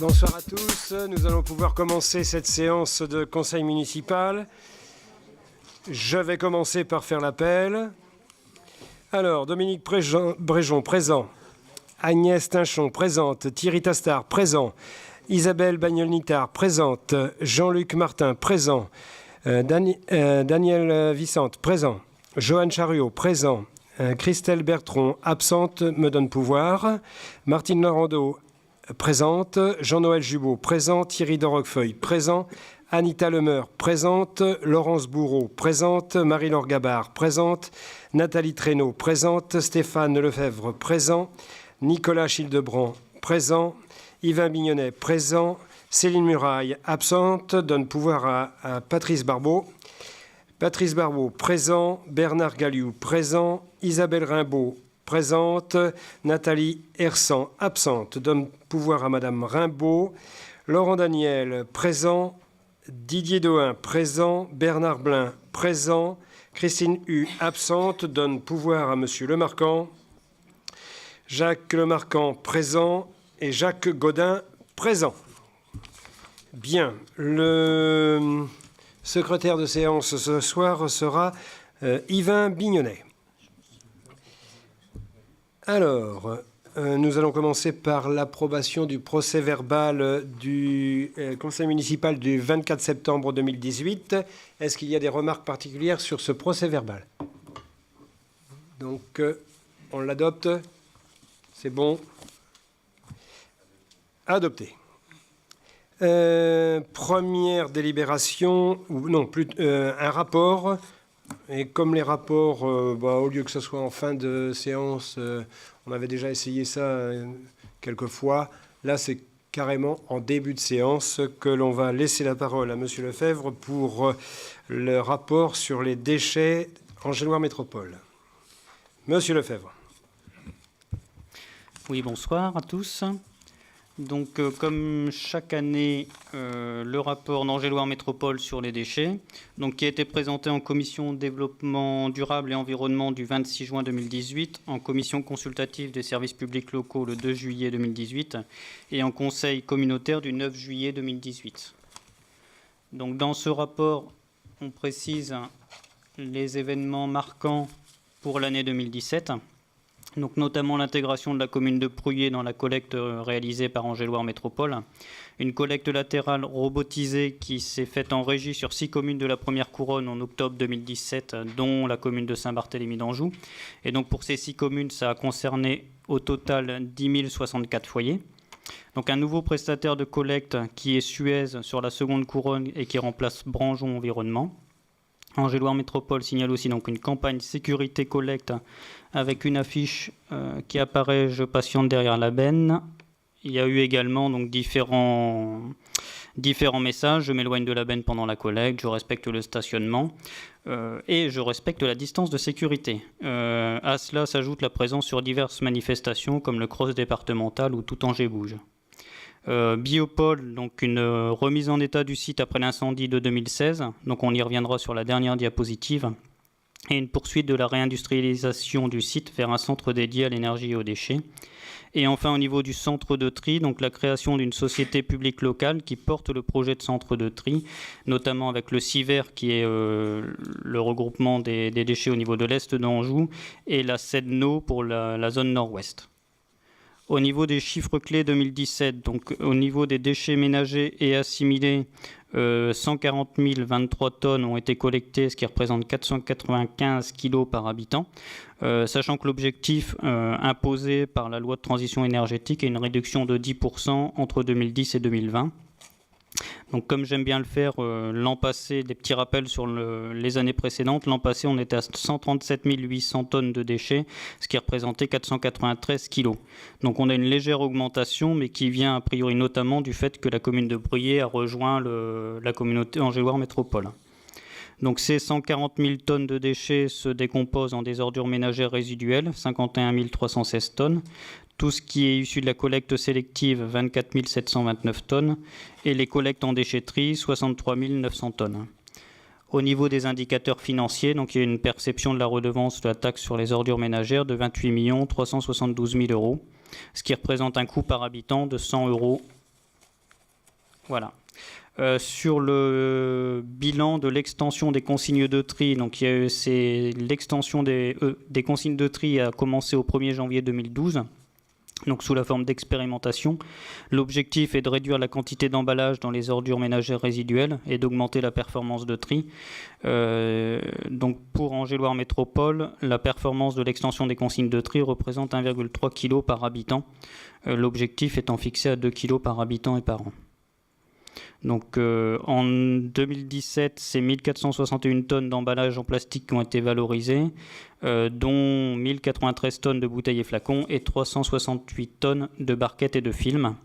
Bonsoir à tous. Nous allons pouvoir commencer cette séance de conseil municipal. Je vais commencer par faire l'appel. Alors, Dominique Bréjon, présent. Agnès Tinchon, présente. Thierry Tastard, présent. Isabelle Bagnol-Nittard, présente. Jean-Luc Martin, présent. Daniel Vicente, présent. Johan Chariot, présent. Christelle Bertron, absente, me donne pouvoir. Martine Laurando, présente. Jean-Noël Jubot, présent. Thierry de Roquefeuille, présent. Anita Lemeur, présente. Laurence Bourreau, présente. Marie-Laure Gabard, présente. Nathalie Trénaud, présente. Stéphane Lefebvre, présent. Nicolas Childebrand, présent. Yvain Bignonnet, présent. Céline Muraille, absente, donne pouvoir à Patrice Barbeau. Patrice Barbeau, présent. Bernard Galliou, présent. Isabelle Rimbaud, présente. Nathalie Hersan, absente, donne pouvoir à Madame Rimbaud. Laurent Daniel, présent. Didier Dohain, présent. Bernard Blin, présent. Christine Hu, absente, donne pouvoir à Monsieur Lemarquand. Jacques Lemarquand, présent. Et Jacques Godin, présent. Bien, le secrétaire de séance ce soir sera Yvain Bignonnet. Alors, nous allons commencer par l'approbation du procès-verbal du conseil municipal du 24 septembre 2018. Est-ce qu'il y a des remarques particulières sur ce procès-verbal? Donc, on l'adopte. C'est bon. Adopté. Première délibération, ou non, un rapport. Et comme les rapports, au lieu que ce soit en fin de séance, on avait déjà essayé ça quelques fois. Là, c'est carrément en début de séance que l'on va laisser la parole à Monsieur Lefebvre pour le rapport sur les déchets Angéloire Métropole. Monsieur Lefebvre. Oui, bonsoir à tous. Donc, comme chaque année, le rapport d'Angéloire Métropole sur les déchets, donc, qui a été présenté en commission développement durable et environnement du 26 juin 2018, en commission consultative des services publics locaux le 2 juillet 2018 et en conseil communautaire du 9 juillet 2018. Donc, dans ce rapport, on précise les événements marquants pour l'année 2017. Donc notamment l'intégration de la commune de Pruyé dans la collecte réalisée par Angéloire Métropole. Une collecte latérale robotisée qui s'est faite en régie sur 6 communes de la première couronne en octobre 2017, dont la commune de Saint-Barthélemy d'Anjou. Et donc pour ces 6 communes, ça a concerné au total 10 064 foyers. Donc un nouveau prestataire de collecte qui est Suez sur la seconde couronne et qui remplace Branjon Environnement. Angéloire Métropole signale aussi donc une campagne sécurité collecte avec une affiche qui apparaît « Je patiente derrière la benne ». Il y a eu également donc, différents messages. Je m'éloigne de la benne pendant la collecte, je respecte le stationnement et je respecte la distance de sécurité. À cela s'ajoute la présence sur diverses manifestations comme le cross départemental ou Tout Angers bouge. Biopole, donc une remise en état du site après l'incendie de 2016, donc on y reviendra sur la dernière diapositive, et une poursuite de la réindustrialisation du site vers un centre dédié à l'énergie et aux déchets. Et enfin au niveau du centre de tri, donc la création d'une société publique locale qui porte le projet de centre de tri, notamment avec le CIVER qui est le regroupement des déchets au niveau de l'Est d'Anjou, et la CEDNO pour la zone nord-ouest. Au niveau des chiffres clés 2017, donc au niveau des déchets ménagers et assimilés, 140 023 tonnes ont été collectées, ce qui représente 495 kg par habitant, sachant que l'objectif imposé par la loi de transition énergétique est une réduction de 10% entre 2010 et 2020. Donc comme j'aime bien le faire, l'an passé, des petits rappels sur les années précédentes. L'an passé, on était à 137 800 tonnes de déchets, ce qui représentait 493 kilos. Donc on a une légère augmentation, mais qui vient a priori notamment du fait que la commune de Bruyé a rejoint la communauté Angéloire Métropole. Donc ces 140 000 tonnes de déchets se décomposent en des ordures ménagères résiduelles, 51 316 tonnes. Tout ce qui est issu de la collecte sélective, 24 729 tonnes. Et les collectes en déchetterie, 63 900 tonnes. Au niveau des indicateurs financiers, donc il y a une perception de la redevance de la taxe sur les ordures ménagères de 28 372 000 €, ce qui représente un coût par habitant de 100 € Voilà. Sur le bilan de l'extension des consignes de tri, donc l'extension des consignes de tri a commencé au 1er janvier 2012, donc sous la forme d'expérimentation. L'objectif est de réduire la quantité d'emballage dans les ordures ménagères résiduelles et d'augmenter la performance de tri. Donc pour Angers-Loire Métropole, la performance de l'extension des consignes de tri représente 1,3 kg par habitant, l'objectif étant fixé à 2 kg par habitant et par an. Donc en 2017, c'est 1461 tonnes d'emballage en plastique qui ont été valorisées, dont 1093 tonnes de bouteilles et flacons et 368 tonnes de barquettes et de films.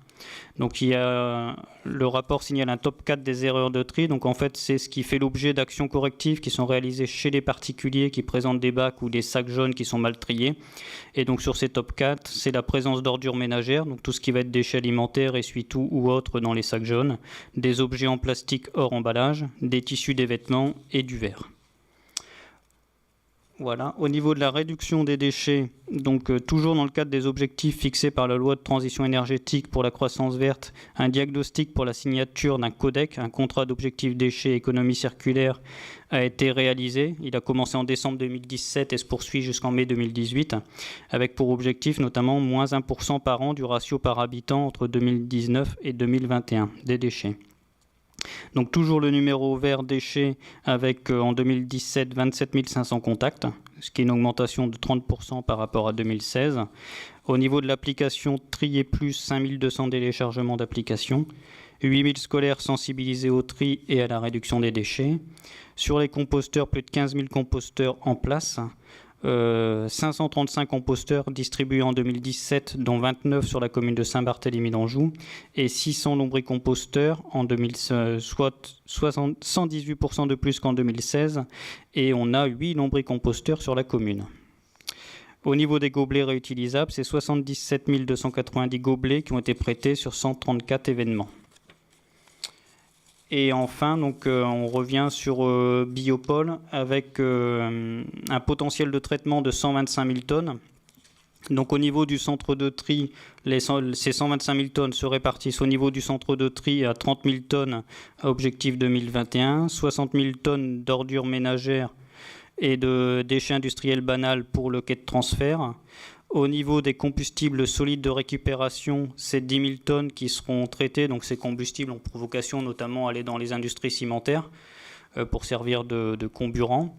Donc le rapport signale un top 4 des erreurs de tri. Donc en fait, c'est ce qui fait l'objet d'actions correctives qui sont réalisées chez les particuliers qui présentent des bacs ou des sacs jaunes qui sont mal triés. Et donc sur ces top 4, c'est la présence d'ordures ménagères, donc tout ce qui va être déchets alimentaires, essuie-tout ou autres dans les sacs jaunes, des objets en plastique hors emballage, des tissus, des vêtements et du verre. Voilà. Au niveau de la réduction des déchets, donc toujours dans le cadre des objectifs fixés par la loi de transition énergétique pour la croissance verte, un diagnostic pour la signature d'un codec, un contrat d'objectifs déchets et économie circulaire, a été réalisé. Il a commencé en décembre 2017 et se poursuit jusqu'en mai 2018, avec pour objectif notamment moins 1% par an du ratio par habitant entre 2019 et 2021 des déchets. Donc toujours le numéro vert déchets avec en 2017 27 500 contacts, ce qui est une augmentation de 30% par rapport à 2016. Au niveau de l'application Trier Plus, 5200 téléchargements d'applications, 8000 scolaires sensibilisés au tri et à la réduction des déchets. Sur les composteurs, plus de 15 000 composteurs en place. 535 composteurs distribués en 2017, dont 29 sur la commune de Saint-Barthélemy d'Anjou, et 600 lombricomposteurs en 2016, soit 118% de plus qu'en 2016, et on a 8 lombricomposteurs sur la commune. Au niveau des gobelets réutilisables, c'est 77 290 gobelets qui ont été prêtés sur 134 événements. Et enfin, donc, on revient sur Biopol avec un potentiel de traitement de 125 000 tonnes. Donc au niveau du centre de tri, ces 125 000 tonnes se répartissent au niveau du centre de tri à 30 000 tonnes à objectif 2021, 60 000 tonnes d'ordures ménagères et de déchets industriels banals pour le quai de transfert. Au niveau des combustibles solides de récupération, c'est 10 000 tonnes qui seront traitées. Donc ces combustibles ont pour vocation notamment à aller dans les industries cimentaires pour servir de comburant.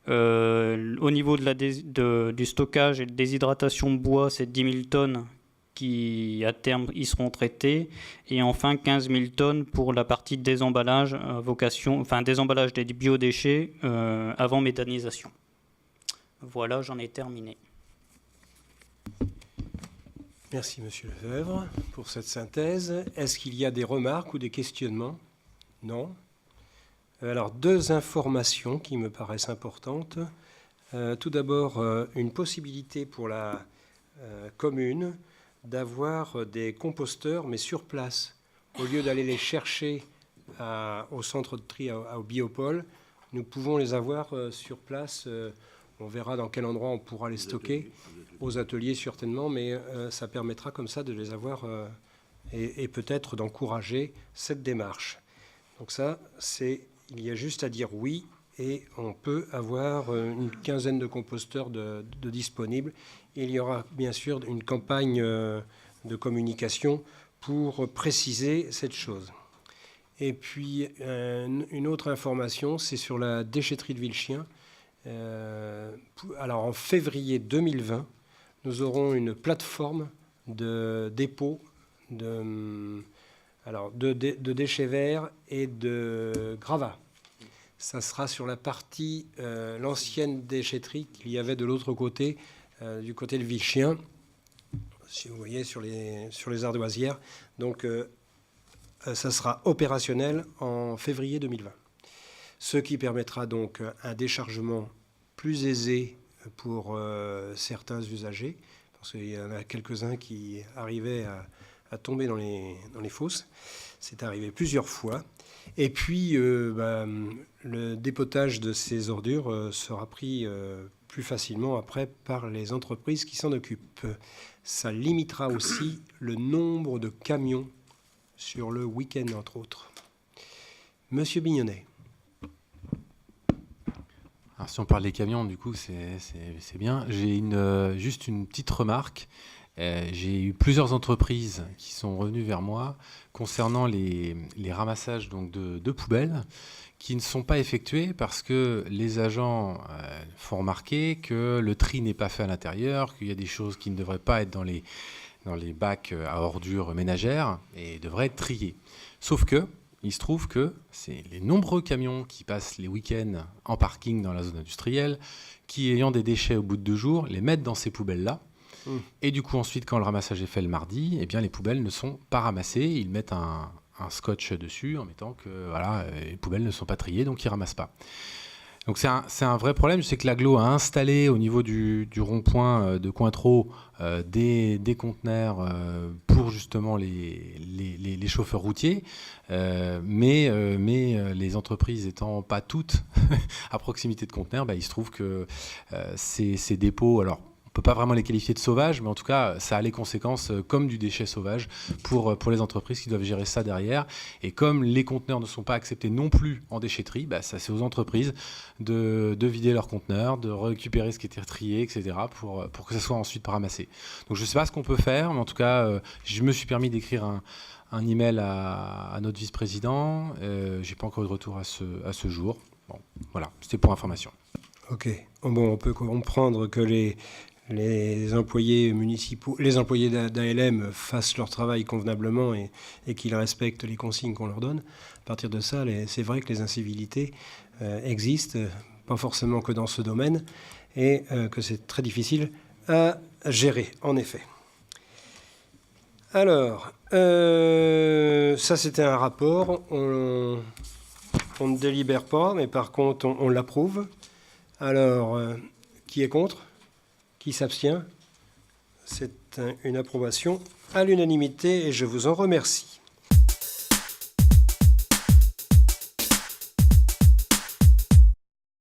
Au niveau du stockage et de déshydratation de bois, c'est 10 000 tonnes qui, à terme, y seront traitées. Et enfin, 15 000 tonnes pour la partie désemballage, désemballage des biodéchets avant méthanisation. Voilà, j'en ai terminé. Merci, Monsieur Lefebvre, pour cette synthèse. Est-ce qu'il y a des remarques ou des questionnements? Non. Alors, deux informations qui me paraissent importantes. Tout d'abord, une possibilité pour la commune d'avoir des composteurs, mais sur place. Au lieu d'aller les chercher au centre de tri, au Biopol, nous pouvons les avoir sur place. On verra dans quel endroit on pourra les stocker, aux ateliers certainement, mais ça permettra comme ça de les avoir et peut-être d'encourager cette démarche. Donc ça, il y a juste à dire oui et on peut avoir une quinzaine de composteurs de disponibles. Il y aura bien sûr une campagne de communication pour préciser cette chose. Et puis une autre information, c'est sur la déchetterie de Vilchien. Alors en février 2020, nous aurons une plateforme de dépôt de déchets verts et de gravats. Ça sera sur la partie, l'ancienne déchetterie qu'il y avait de l'autre côté, du côté de Vilchien, si vous voyez sur les ardoisières. Donc ça sera opérationnel en février 2020. Ce qui permettra donc un déchargement plus aisé pour certains usagers, parce qu'il y en a quelques-uns qui arrivaient à tomber dans les fosses. C'est arrivé plusieurs fois. Et puis, le dépotage de ces ordures sera pris plus facilement après par les entreprises qui s'en occupent. Ça limitera aussi le nombre de camions sur le week-end, entre autres. Monsieur Bignonnet. Alors, si on parle des camions, du coup, c'est bien. J'ai juste une petite remarque. J'ai eu plusieurs entreprises qui sont revenues vers moi concernant les ramassages donc, de poubelles qui ne sont pas effectués parce que les agents font remarquer que le tri n'est pas fait à l'intérieur, qu'il y a des choses qui ne devraient pas être dans les bacs à ordures ménagères et devraient être triées. Sauf que il se trouve que c'est les nombreux camions qui passent les week-ends en parking dans la zone industrielle, qui, ayant des déchets au bout de 2 jours, les mettent dans ces poubelles-là. Et du coup, ensuite, quand le ramassage est fait le mardi, eh bien, les poubelles ne sont pas ramassées. Ils mettent un scotch dessus en mettant que voilà, les poubelles ne sont pas triées, donc ils ne ramassent pas. Donc c'est un vrai problème. Je sais que l'agglo a installé au niveau du rond-point de Cointreau des conteneurs pour justement les chauffeurs routiers, mais les entreprises étant pas toutes à proximité de conteneurs, il se trouve que ces dépôts, alors on ne peut pas vraiment les qualifier de sauvages, mais en tout cas, ça a les conséquences comme du déchet sauvage pour les entreprises qui doivent gérer ça derrière. Et comme les conteneurs ne sont pas acceptés non plus en déchetterie, ça c'est aux entreprises de vider leurs conteneurs, de récupérer ce qui était trié, etc., pour que ça soit ensuite ramassé. Donc je ne sais pas ce qu'on peut faire, mais en tout cas, je me suis permis d'écrire un email à notre vice-président. Je n'ai pas encore eu de retour à ce jour. Bon, voilà, c'était pour information. Ok. Bon, on peut comprendre que les employés municipaux, les employés d'ALM fassent leur travail convenablement et qu'ils respectent les consignes qu'on leur donne. À partir de ça, c'est vrai que les incivilités existent, pas forcément que dans ce domaine, et que c'est très difficile à gérer, en effet. Alors, ça c'était un rapport, on ne délibère pas, mais par contre on l'approuve. Alors, qui est contre ? Qui s'abstient ? C'est une approbation à l'unanimité et je vous en remercie.